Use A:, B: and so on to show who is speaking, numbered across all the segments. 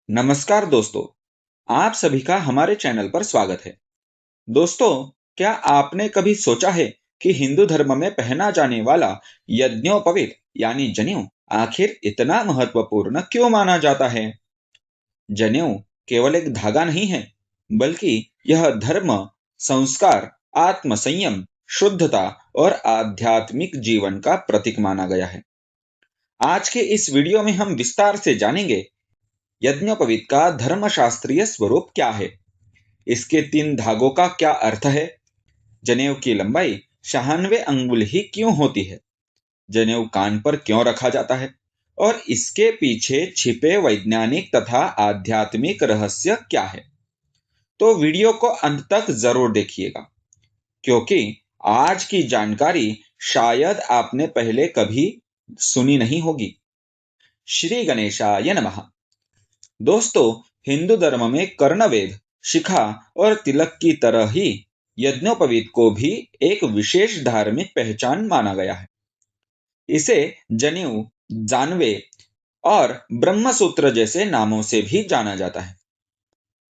A: नमस्कार दोस्तों, आप सभी का हमारे चैनल पर स्वागत है। दोस्तों, क्या आपने कभी सोचा है कि हिंदू धर्म में पहना जाने वाला यज्ञोपवीत यानी जनेऊ आखिर इतना महत्वपूर्ण क्यों माना जाता है? जनेऊ केवल एक धागा नहीं है, बल्कि यह धर्म, संस्कार, आत्मसंयम, शुद्धता और आध्यात्मिक जीवन का प्रतीक माना गया है। आज के इस वीडियो में हम विस्तार से जानेंगे यज्ञोपवीत का धर्मशास्त्रीय स्वरूप क्या है, इसके 3 धागों का क्या अर्थ है, जनेऊ की लंबाई 96 अंगुल ही क्यों होती है, जनेऊ कान पर क्यों रखा जाता है और इसके पीछे छिपे वैज्ञानिक तथा आध्यात्मिक रहस्य क्या है। तो वीडियो को अंत तक जरूर देखिएगा, क्योंकि आज की जानकारी शायद आपने पहले कभी सुनी नहीं होगी। श्री गणेशाय नमः। दोस्तों, हिंदू धर्म में कर्णवेद, शिखा और तिलक की तरह ही यज्ञोपवीत को भी एक विशेष धार्मिक पहचान माना गया है। इसे जनेऊ, जानवे और ब्रह्मसूत्र जैसे नामों से भी जाना जाता है।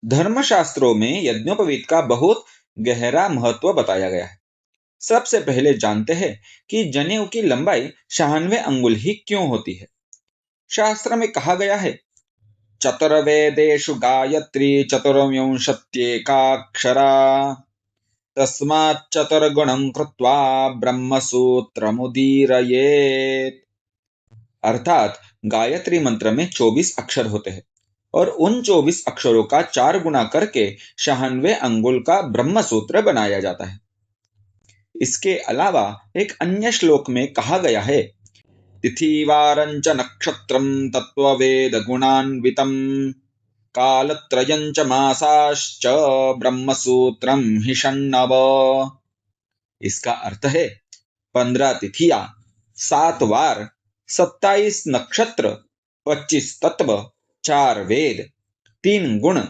A: धर्मशास्त्रों में यज्ञोपवीत का बहुत गहरा महत्व बताया गया है। सबसे पहले जानते हैं कि जनेऊ की लंबाई 96 अंगुल ही क्यों होती है। शास्त्र में कहा गया है, चतुर्वेदेषु गायत्री चतुर्विंशत्येकाक्षरा तस्माच्चतुर्गुणं कृत्वा ब्रह्मसूत्रमुदीरयेत्। अर्थात गायत्री मंत्र में 24 अक्षर होते हैं और उन 24 अक्षरों का 4 गुना करके 96 अंगुल का ब्रह्मसूत्र बनाया जाता है। इसके अलावा एक अन्य श्लोक में कहा गया है, तिथिवारंच नक्षत्रं तत्ववेद गुणान्वितम् कालत्रयं च मासाश्च ब्रह्मसूत्रं हि षण्णव। इसका अर्थ है 15 तिथियां, 7 वार, 27 नक्षत्र, 25 तत्व, 4 वेद, 3 गुण,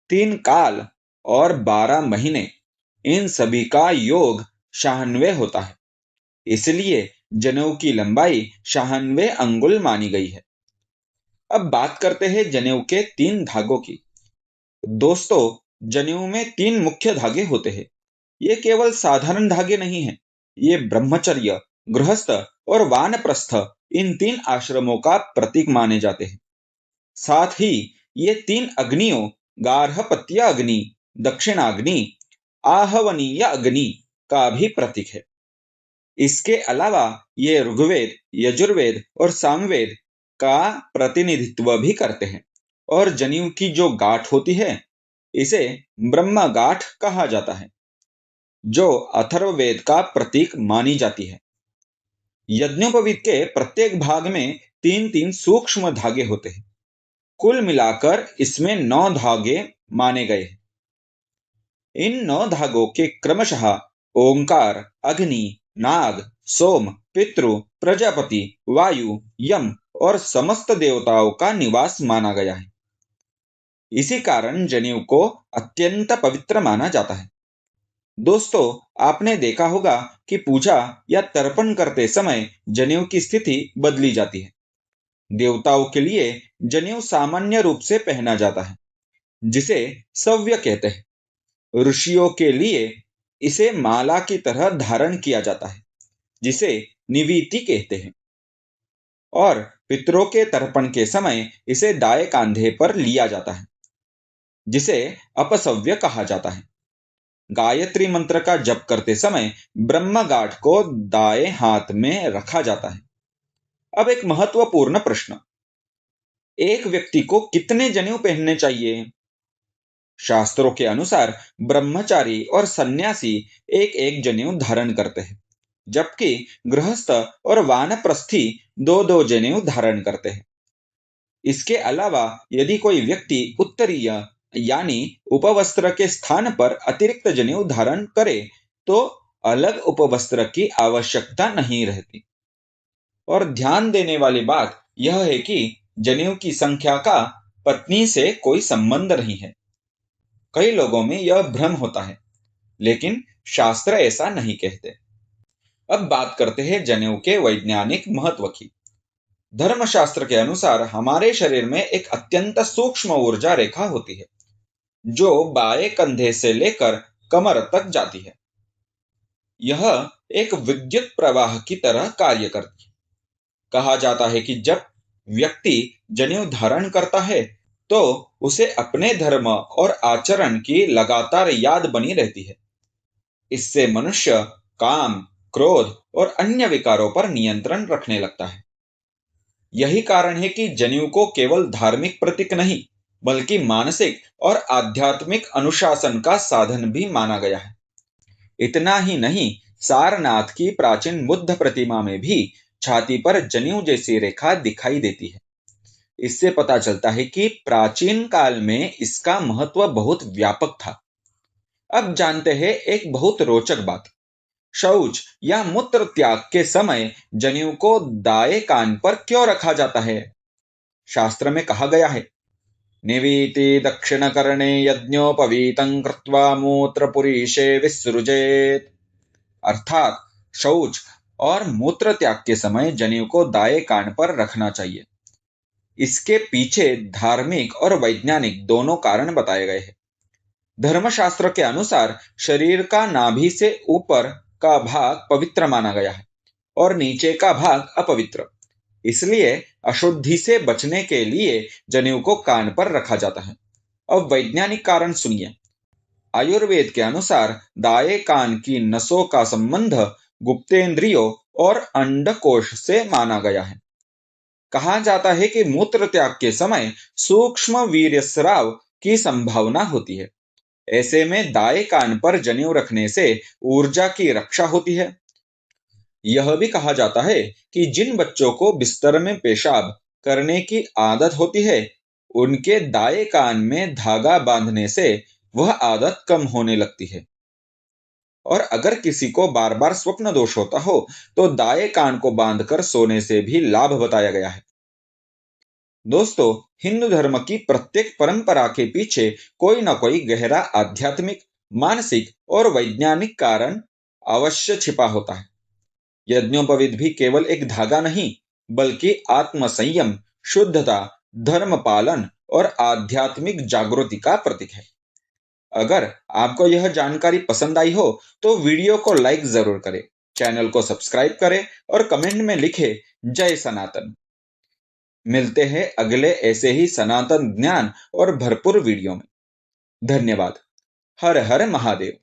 A: 3 काल और 12 महीने, इन सभी का योग 96 होता है। इसलिए जनेऊ की लंबाई 96 अंगुल मानी गई है। अब बात करते हैं जनेऊ के 3 धागों की। दोस्तों, जनेऊ में 3 मुख्य धागे होते हैं। ये केवल साधारण धागे नहीं हैं। ये ब्रह्मचर्य, गृहस्थ और वानप्रस्थ, इन 3 आश्रमों का प्रतीक माने जाते हैं। साथ ही ये 3 अग्नियों, गार्हपत्य अग्नि, दक्षिणाग्नि, आहवनीय अग्नि का भी प्रतीक है। इसके अलावा ये ऋग्वेद, यजुर्वेद और सामवेद का प्रतिनिधित्व भी करते हैं और जनेऊ की जो गांठ होती है, इसे ब्रह्म गांठ कहा जाता है, जो अथर्ववेद का प्रतीक मानी जाती है। यज्ञोपवीत के प्रत्येक भाग में 3-3 सूक्ष्म धागे होते हैं। कुल मिलाकर इसमें 9 धागे माने गए हैं। इन 9 धागों के क्रमशः ओंकार, अग्नि, नाग, सोम, पितृ, प्रजापति, वायु, यम और समस्त देवताओं का निवास माना गया है। इसी कारण जनेऊ को अत्यंत पवित्र माना जाता है। दोस्तों, आपने देखा होगा कि पूजा या तर्पण करते समय जनेऊ की स्थिति बदली जाती है। देवताओं के लिए जनेऊ सामान्य रूप से पहना जाता है, जिसे सव्य कहते हैं। ऋषियों के लिए इसे माला की तरह धारण किया जाता है, जिसे निवीति कहते हैं। और पितरों के तर्पण के समय इसे दाएं कांधे पर लिया जाता है, जिसे अपसव्य कहा जाता है। गायत्री मंत्र का जप करते समय ब्रह्म गांठ को दाएं हाथ में रखा जाता है। अब एक महत्वपूर्ण प्रश्न, एक व्यक्ति को कितने जनेऊ पहनने चाहिए? शास्त्रों के अनुसार ब्रह्मचारी और सन्यासी एक एक जनेऊ धारण करते हैं, जबकि गृहस्थ और वानप्रस्थी 2-2 जनेऊ धारण करते हैं। इसके अलावा यदि कोई व्यक्ति उत्तरीय यानी उपवस्त्र के स्थान पर अतिरिक्त जनेऊ धारण करे, तो अलग उपवस्त्र की आवश्यकता नहीं रहती। और ध्यान देने वाली बात यह है कि जनेऊ की संख्या का पत्नी से कोई संबंध नहीं है। कई लोगों में यह भ्रम होता है, लेकिन शास्त्र ऐसा नहीं कहते। अब बात करते हैं जनेऊ के वैज्ञानिक महत्व की। धर्मशास्त्र के अनुसार हमारे शरीर में एक अत्यंत सूक्ष्म ऊर्जा रेखा होती है जो बाएं कंधे से लेकर कमर तक जाती है। यह एक विद्युत प्रवाह की तरह कार्य करती है। कहा जाता है कि जब व्यक्ति जनेऊ धारण करता है तो उसे अपने धर्म और आचरण की लगातार याद बनी रहती है। इससे मनुष्य काम, क्रोध और अन्य विकारों पर नियंत्रण रखने लगता है। यही कारण है कि जनेऊ को केवल धार्मिक प्रतीक नहीं बल्कि मानसिक और आध्यात्मिक अनुशासन का साधन भी माना गया है। इतना ही नहीं, सारनाथ की प्राचीन बुद्ध प्रतिमा में भी छाती पर जनेऊ जैसी रेखा दिखाई देती है। इससे पता चलता है कि प्राचीन काल में इसका महत्व बहुत व्यापक था। अब जानते हैं एक बहुत रोचक बात। शौच या मूत्र त्याग के समय जनेऊ को दाएं कान पर क्यों रखा जाता है? शास्त्र में कहा गया है, निवीति दक्षिणकर्णे यज्ञोपवीतं कृत्वा मूत्रपुरीशे विसृजेत। अर्थात शौच और मूत्र त्याग के समय जनेऊ को दाएं कान पर रखना चाहिए। इसके पीछे धार्मिक और वैज्ञानिक दोनों कारण बताए गए हैं। धर्मशास्त्र के अनुसार शरीर का नाभि से ऊपर का भाग पवित्र माना गया है और नीचे का भाग अपवित्र। इसलिए अशुद्धि से बचने के लिए जनेऊ को कान पर रखा जाता है। अब वैज्ञानिक कारण सुनिए। आयुर्वेद के अनुसार दाएं कान की नसों का संबंध गुप्तेंद्रियों और अंडकोश से माना गया है। कहा जाता है कि मूत्र त्याग के समय सूक्ष्म वीर्यस्राव की संभावना होती है। ऐसे में दाएं कान पर जनेऊ रखने से ऊर्जा की रक्षा होती है। यह भी कहा जाता है कि जिन बच्चों को बिस्तर में पेशाब करने की आदत होती है, उनके दाएं कान में धागा बांधने से वह आदत कम होने लगती है। और अगर किसी को बार बार स्वप्न दोष होता हो तो दाएं कान को बांधकर सोने से भी लाभ बताया गया है। दोस्तों, हिंदू धर्म की प्रत्येक परंपरा के पीछे कोई ना कोई गहरा आध्यात्मिक, मानसिक और वैज्ञानिक कारण अवश्य छिपा होता है। यज्ञोपवीत भी केवल एक धागा नहीं बल्कि आत्मसंयम, शुद्धता, धर्म पालन और आध्यात्मिक जागृति का प्रतीक है। अगर आपको यह जानकारी पसंद आई हो तो वीडियो को लाइक जरूर करें, चैनल को सब्सक्राइब करें और कमेंट में लिखें जय सनातन। मिलते हैं अगले ऐसे ही सनातन ज्ञान और भरपूर वीडियो में। धन्यवाद। हर हर महादेव।